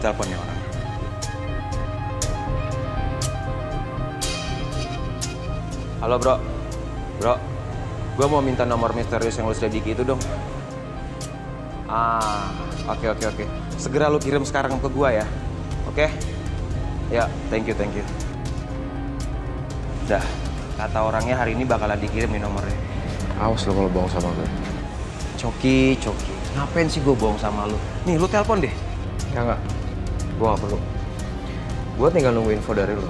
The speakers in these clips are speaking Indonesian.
telepon nih orang. Halo bro, gue mau minta nomor misterius yang lu selidiki itu dong. Oke. Segera lu kirim sekarang ke gue ya, oke? Ya, thank you. Dah, kata orangnya hari ini bakalan dikirim nih nomornya. Awas lo kalau bohong sama gue. Coki, ngapain sih gue bohong sama lu? Nih, lu telepon deh. Enggak. Gue gak perlu. Gue tinggal nunggu info dari lo.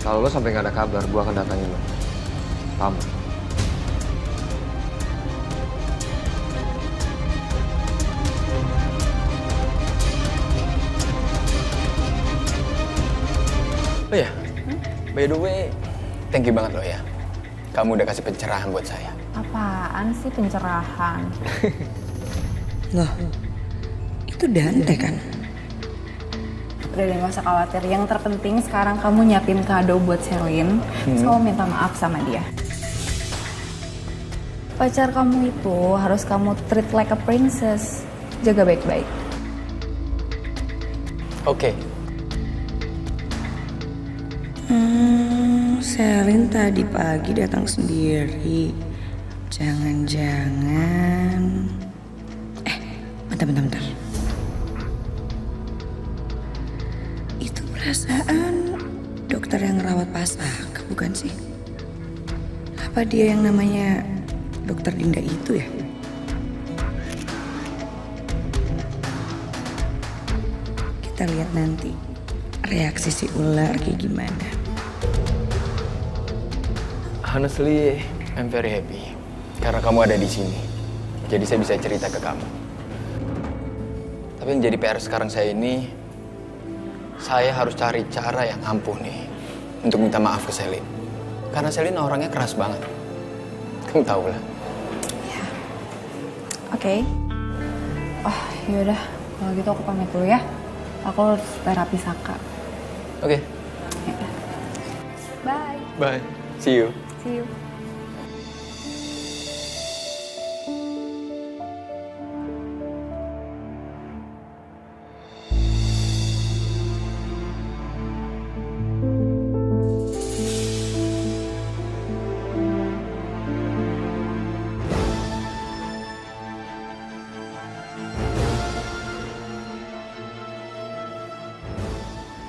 Kalau lo sampai gak ada kabar, gue akan datangin lo. Paham? Oh ya, by the way, thank you banget lo ya. Kamu udah kasih pencerahan buat saya. Apaan sih pencerahan? Loh, itu Dante kan? Udah deh, gak usah khawatir. Yang terpenting sekarang kamu nyiapin kado buat Selin. Terus kamu minta maaf sama dia. Pacar kamu itu harus kamu treat like a princess. Jaga baik-baik. Oke. Selin tadi pagi datang sendiri. Jangan-jangan... bentar. Itu perasaan dokter yang ngerawat Pasaka, bukan sih? Apa dia yang namanya Dokter Dinda itu ya? Kita lihat nanti reaksi si ular kayak gimana. Honestly, I'm very happy karena kamu ada di sini. Jadi saya bisa cerita ke kamu. Tapi yang jadi PR sekarang saya ini, saya harus cari cara yang ampuh nih untuk minta maaf ke Selin. Karena Selin orangnya keras banget. Kamu tahu lah. Oke. Oh, yaudah. Kalau gitu aku pamit dulu ya. Aku harus terapi Saka. Oke. Yaudah. Bye. Bye. See you. See you.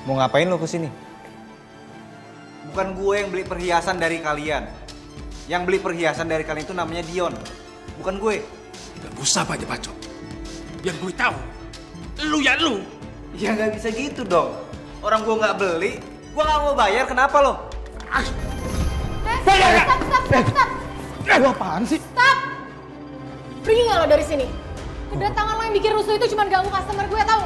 Mau ngapain lo kesini? Bukan gue yang beli perhiasan dari kalian. Yang beli perhiasan dari kalian itu namanya Dion. Bukan gue. Gak usah banyak bacot. Yang gue tahu, lu ya lu. Ya nggak bisa gitu dong. Orang gue nggak beli, gue nggak mau bayar. Kenapa lo? Stop. Lu apaan sih? Stop. Pergi nggak lo dari sini? Kedatangan lo yang bikin rusuh itu cuma ganggu customer gue, tahu?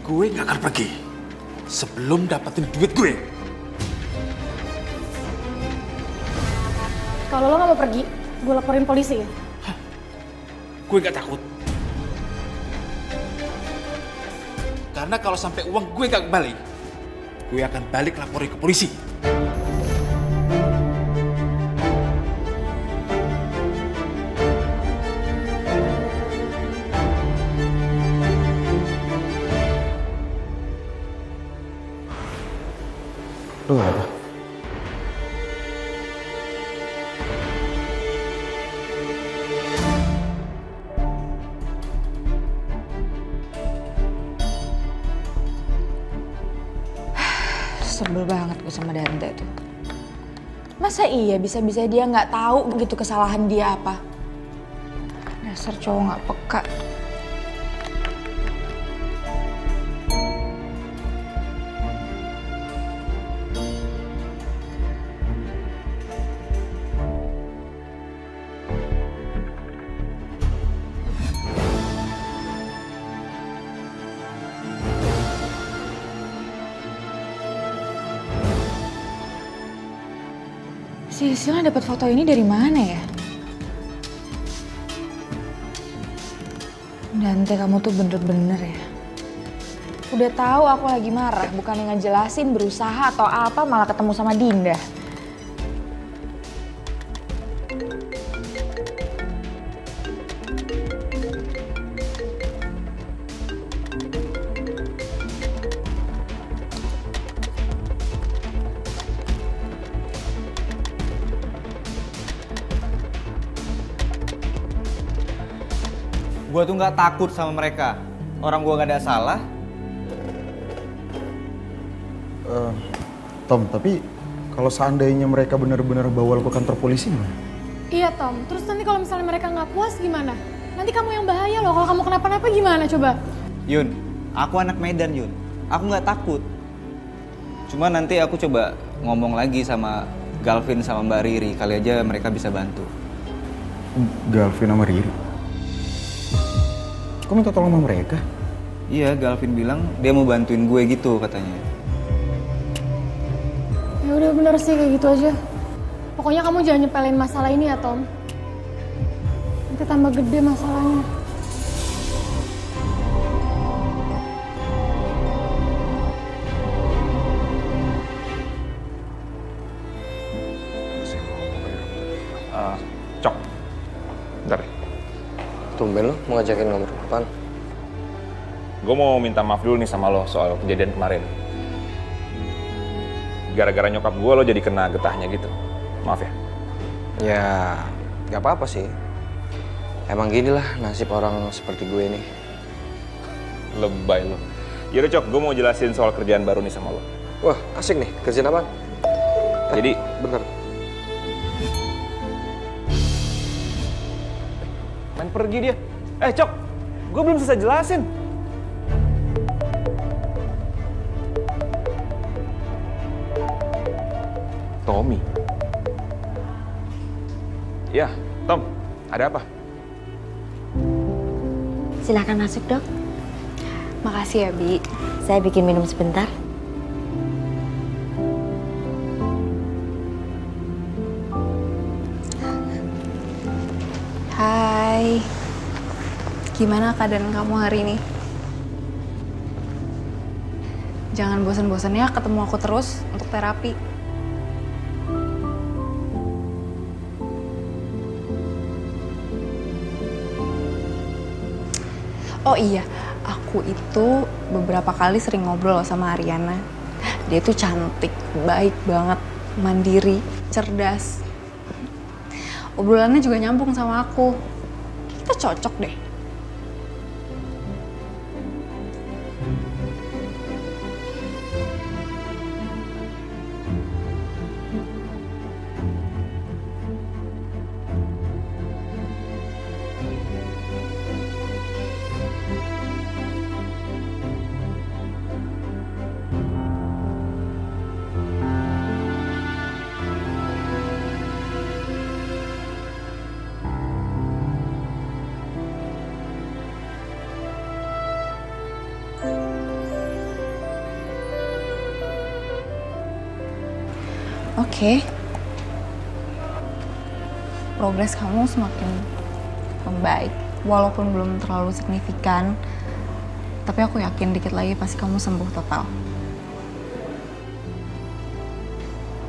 Gue gak akan pergi sebelum dapetin duit gue. Kalau lo nggak mau pergi, gue laporin polisi ya. Gue gak takut. Karena kalau sampai uang gue gak balik, gue akan balik laporin ke polisi. Lu gak apa? Sebel banget gue sama Dante tuh. Masa iya bisa-bisa dia nggak tahu begitu kesalahan dia apa? Dasar cowok nggak peka. Si Sila dapat foto ini dari mana ya? Dante, kamu tuh bener-bener ya. Udah tahu aku lagi marah, bukan yang ngejelasin berusaha atau apa malah ketemu sama Dinda. Gua tuh nggak takut sama mereka. Orang gua nggak ada salah. Tom, tapi kalau seandainya mereka benar-benar bawa lo ke kantor polisi gimana? Iya Tom, terus nanti kalau misalnya mereka nggak puas gimana? Nanti kamu yang bahaya loh, kalau kamu kenapa-napa gimana coba? Yun, aku anak Medan Yun. Aku nggak takut. Cuma nanti aku coba ngomong lagi sama Galvin sama Mbak Riri. Kali aja mereka bisa bantu. Galvin sama Riri? Kok minta tolong sama mereka? Iya, Galvin bilang dia mau bantuin gue gitu katanya. Ya udah bener sih kayak gitu aja. Pokoknya kamu jangan nyepelin masalah ini ya Tom. Nanti tambah gede masalahnya. Cok. Bentar. Tumben lo mau ngajakin nomor apaan? Gue mau minta maaf dulu nih sama lo soal kejadian kemarin. Gara-gara nyokap gue lo jadi kena getahnya gitu. Maaf ya. Ya, gak apa-apa sih. Emang gini lah nasib orang seperti gue ini. Lebay lo. Yaudah Cok, gue mau jelasin soal kerjaan baru nih sama lo. Wah, asik nih. Kerjaan apaan? Jadi, Bentar. main pergi dia. Cok, gue belum selesai jelasin. Tommy. Ya, Tom, ada apa? Silakan masuk, Dok. Makasih ya, Bi. Saya bikin minum sebentar. Hai. Gimana keadaan kamu hari ini? Jangan bosan-bosan ya ketemu aku terus untuk terapi. Oh iya, aku itu beberapa kali sering ngobrol sama Ariana. Dia tuh cantik, baik banget, mandiri, cerdas. Obrolannya juga nyambung sama aku. Kita cocok deh. Oke. Progres kamu semakin membaik, walaupun belum terlalu signifikan. Tapi aku yakin dikit lagi pasti kamu sembuh total.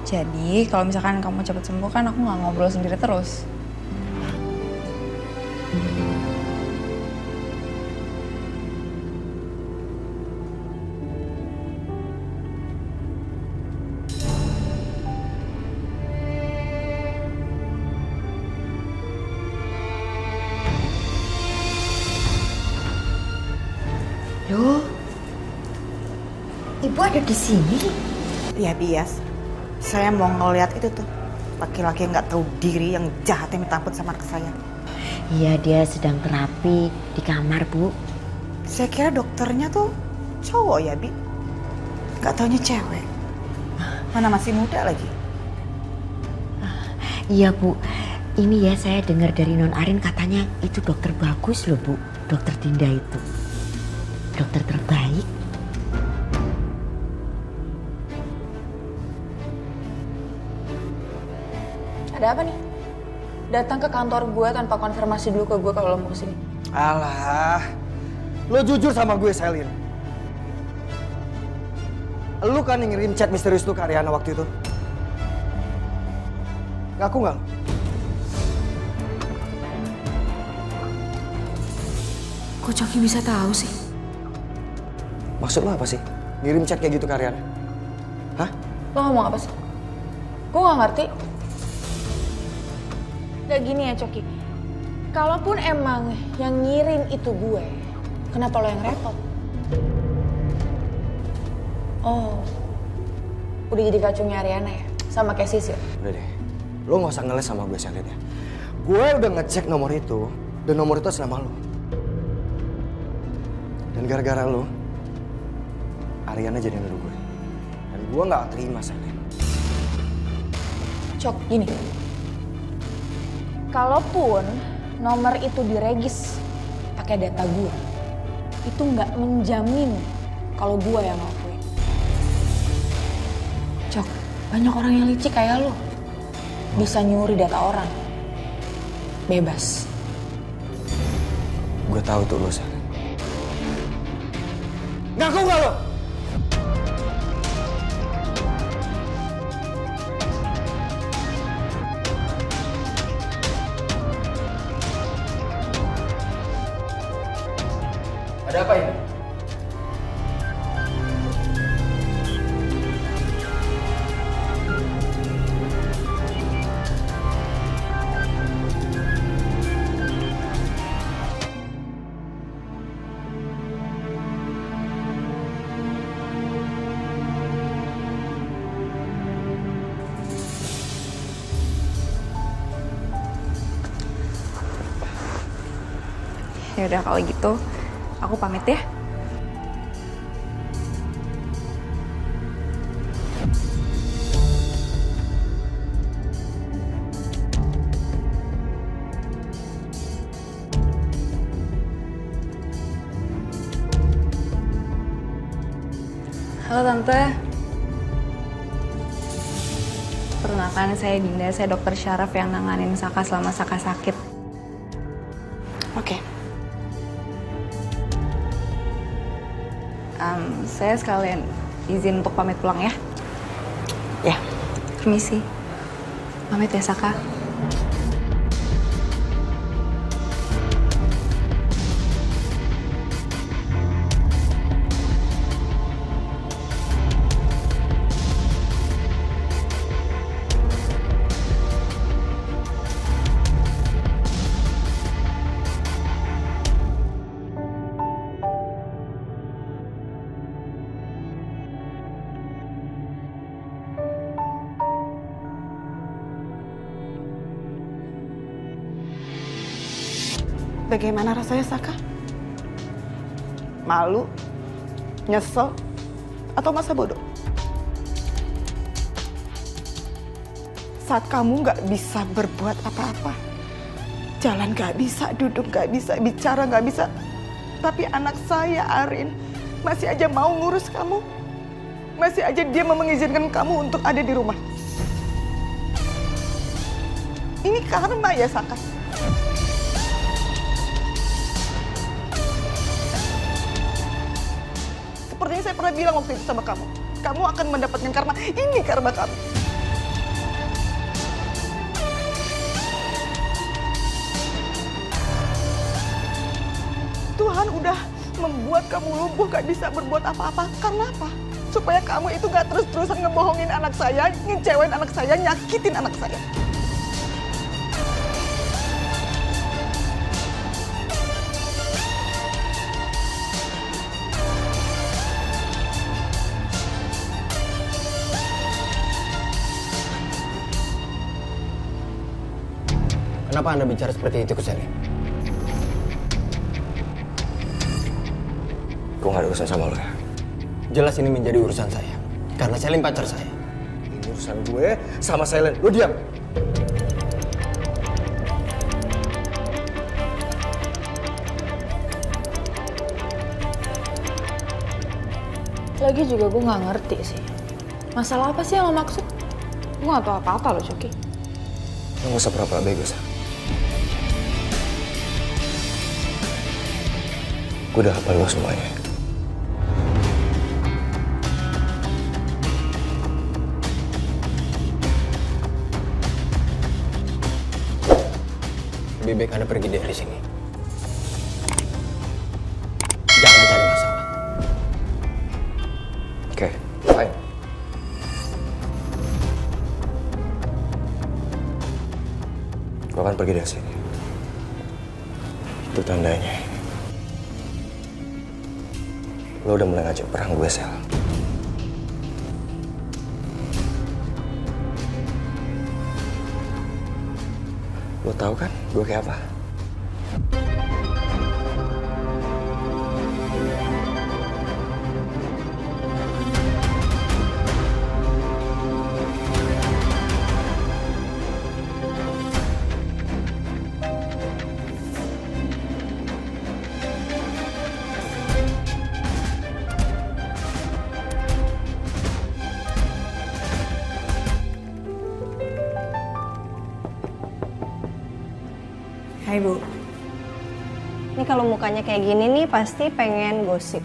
Jadi kalau misalkan kamu cepat sembuh kan aku nggak ngobrol sendiri terus. Loh, Ibu ada di sini? Iya, Bias. Saya mau ngeliat itu tuh. Laki-laki yang nggak tahu diri yang jahatnya minta ampun sama anak saya. Iya, dia sedang terapi di kamar, Bu. Saya kira dokternya tuh cowok ya, Bi. Nggak taunya cewek. Mana masih muda lagi. Iya, Bu. Ini ya saya dengar dari Non Arin katanya itu dokter bagus loh, Bu. Dokter Dinda itu. Dokter terbaik. Ada apa nih? Datang ke kantor gue tanpa konfirmasi dulu ke gue kalau lo mau kesini. Alah, lo jujur sama gue, Selin. Lo kan yang ngirim chat misterius tuh ke Ariana waktu itu. Ngaku nggak? Kok Coki bisa tahu sih? Maksud lo apa sih? Ngirim chat kayak gitu ke Ariana? Hah? Lo ngomong apa sih? Gue gak ngerti. Gak gini ya, Coki. Kalaupun emang yang ngirim itu gue, kenapa lo yang repot? Oh, udah jadi kacungnya Ariana ya? Sama kayak Sisil? Udah deh, lo gak usah ngeles sama gue Selin ya. Gue udah ngecek nomor itu, dan nomor itu atas nama lo. Dan gara-gara lo, Ariana jadi nuduh gue. Dan gue gak terima, Selin. Cok, gini. Kalaupun nomor itu diregis pakai data gue, itu nggak menjamin kalau gue yang ngelakuin. Cok, banyak orang yang licik kayak lo. Bisa nyuri data orang. Bebas. Gue tahu tuh lo, Selin. Ngaku gak lo? Ada apa ini? Ya udah kalau gitu, aku pamit ya. Halo Tante. Perkenalkan saya Dinda, saya dokter syaraf yang nanganin Saka selama Saka sakit. Oke. Saya sekalian izin untuk pamit pulang ya. Ya. Permisi. Pamit ya Saka. Bagaimana rasanya, Saka? Malu? Nyesel? Atau masa bodoh? Saat kamu nggak bisa berbuat apa-apa. Jalan nggak bisa, duduk nggak bisa, bicara nggak bisa. Tapi anak saya, Arin, masih aja mau ngurus kamu. Masih aja dia mengizinkan kamu untuk ada di rumah. Ini karma ya, Saka? Sepertinya saya pernah bilang waktu itu sama kamu. Kamu akan mendapatkan karma. Ini karma kamu. Tuhan udah membuat kamu lumpuh, gak bisa berbuat apa-apa. Karena apa? Supaya kamu itu gak terus-terusan ngebohongin anak saya, ngecewain anak saya, nyakitin anak saya. Kenapa Anda bicara seperti itu ke Selin? Gue gak ada urusan sama lo ya. Jelas ini menjadi urusan saya. Karena Selin pacar saya. Ini urusan gue sama Selin. Lo diam. Lagi juga gue nggak ngerti sih. Masalah apa sih yang lo maksud? Gue nggak tahu apa-apa lo, Coki. Lo gak usah pura-pura bego, Sa. Gue udah hafal lo semuanya. Lebih baik Anda pergi dari sini. Jangan cari masalah. Oke, fine. Gue akan pergi dari sini. Itu tandanya. Lo udah mulai ngajak perang gue, Sel. Lo tahu kan gue kayak apa? Hai Bu. Ini kalau mukanya kayak gini nih pasti pengen gosip.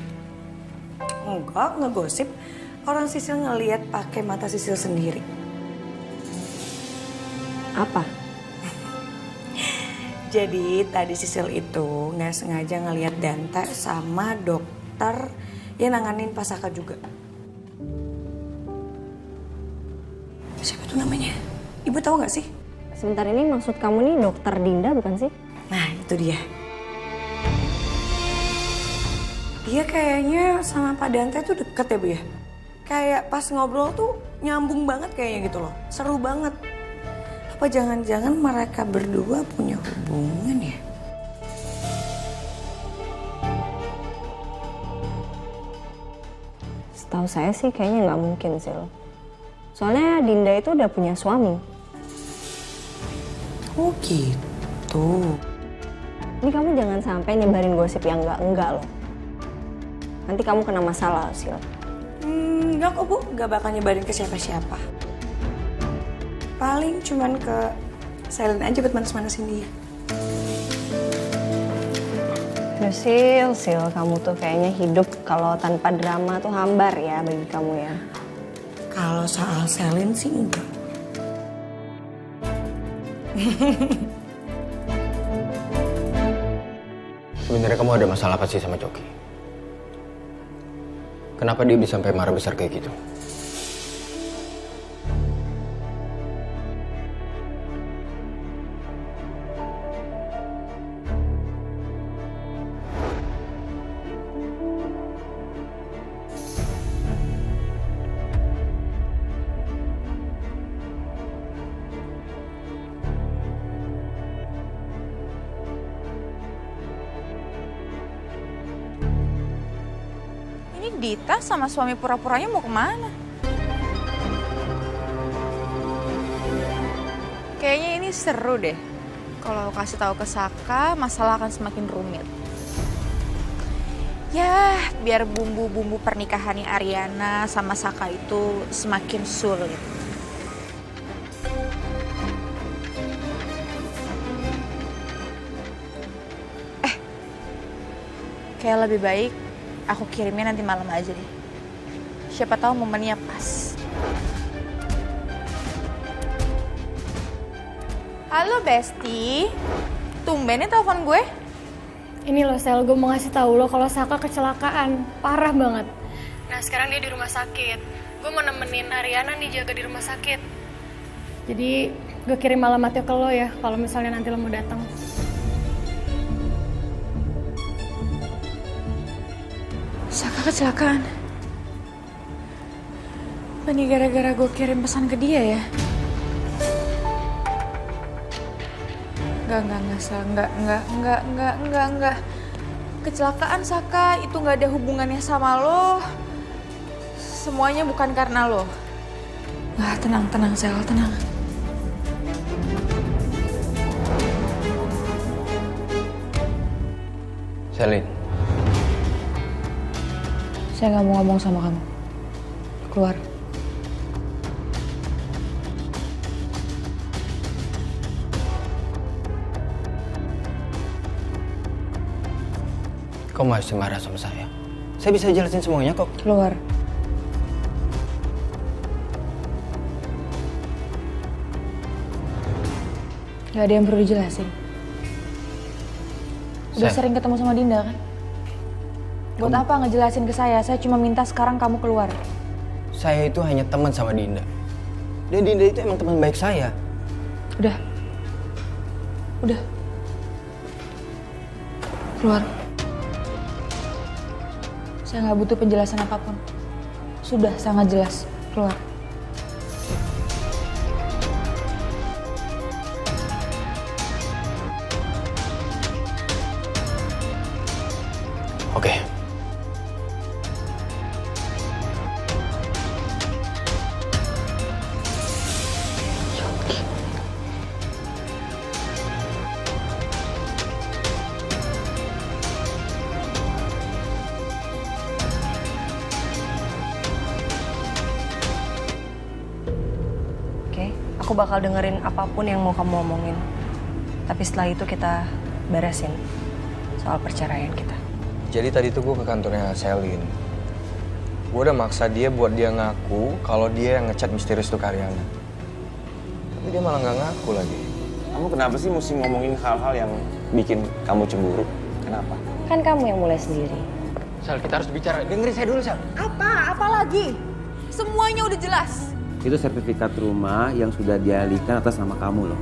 Enggak, ngegosip. Orang Sisil ngelihat pakai mata Sisil sendiri. Apa? Jadi tadi Sisil itu nggak sengaja ngelihat Dante sama dokter yang nanganin Pasaka juga. Siapa tuh namanya? Ibu tahu nggak sih? Sebentar, ini maksud kamu nih dokter Dinda bukan sih? Nah itu dia. Dia kayaknya sama Pak Dante tuh deket ya Bu ya. Kayak pas ngobrol tuh nyambung banget kayaknya gitu loh. Seru banget. Apa jangan-jangan mereka berdua punya hubungan ya? Setahu saya sih kayaknya nggak mungkin sih. Soalnya Dinda itu udah punya suami. Oh gitu. Ini kamu jangan sampai nyebarin gosip yang enggak loh. Nanti kamu kena masalah, Sil. Enggak kok Bu, enggak bakal nyebarin ke siapa-siapa. Paling cuman ke Selin aja buat manas-manasin dia. Aduh, Sil, kamu tuh kayaknya hidup kalau tanpa drama tuh hambar ya bagi kamu ya. Kalau soal Selin sih enggak. Sebenarnya kamu ada masalah apa sih sama Coki? Kenapa dia bisa sampai marah besar kayak gitu? Dita sama suami pura-puranya mau kemana? Kayaknya ini seru deh. Kalau kasih tahu ke Saka, masalah akan semakin rumit. Ya, biar bumbu-bumbu pernikahannya Ariana sama Saka itu semakin sulit. Kayak lebih baik aku kirimnya nanti malam aja deh. Siapa tahu momennya pas. Halo Besti, tumbennya telepon gue? Ini loh Sel, gue mau ngasih tahu lo kalau Saka kecelakaan, parah banget. Nah sekarang dia di rumah sakit. Gue mau nemenin Ariana nih jaga di rumah sakit. Jadi gue kirim alamatnya ke lo ya, kalau misalnya nanti lo mau datang. Saka kecelakaan. Apa ini gara-gara gue kirim pesan ke dia ya? Enggak. Kecelakaan Saka itu nggak ada hubungannya sama lo. Semuanya bukan karena lo. Nah, tenang Sel, tenang. Selin, Saya nggak mau ngomong sama kamu. Keluar. kau masih marah sama saya? Saya bisa jelasin semuanya kok. Keluar. Gak ada yang perlu dijelasin. Udah sering ketemu sama Dinda kan? Buat apa ngejelasin ke saya? Saya cuma minta sekarang kamu keluar. Saya itu hanya teman sama Dinda. Dan Dinda itu emang teman baik saya. Udah. Keluar. Saya nggak butuh penjelasan apapun. Sudah sangat jelas. Keluar. Oke. Oke, aku bakal dengerin apapun yang mau kamu omongin. Tapi setelah itu kita beresin soal perceraian kita. Jadi tadi tuh gue ke kantornya Selin. Gue udah maksa dia buat dia ngaku kalau dia yang ngechat misterius tuh Ariana. Tapi dia malah nggak ngaku lagi. Kamu kenapa sih mesti ngomongin hal-hal yang bikin kamu cemburu? Kenapa? Kan kamu yang mulai sendiri. Sal, kita harus bicara. Dengerin saya dulu, Sal. Apa? Apa lagi? Semuanya udah jelas. Itu sertifikat rumah yang sudah dialihkan atas nama kamu loh.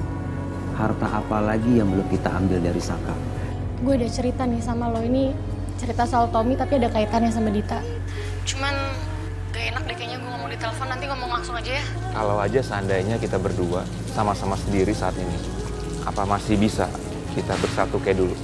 Harta apa lagi yang belum kita ambil dari Saka? Gue udah cerita nih sama lo, ini cerita soal Tommy tapi ada kaitannya sama Dita. Cuman gak enak deh kayaknya gue ngomong di telepon, nanti ngomong langsung aja ya. Kalau aja seandainya kita berdua sama-sama sendiri saat ini, apa masih bisa kita bersatu kayak dulu?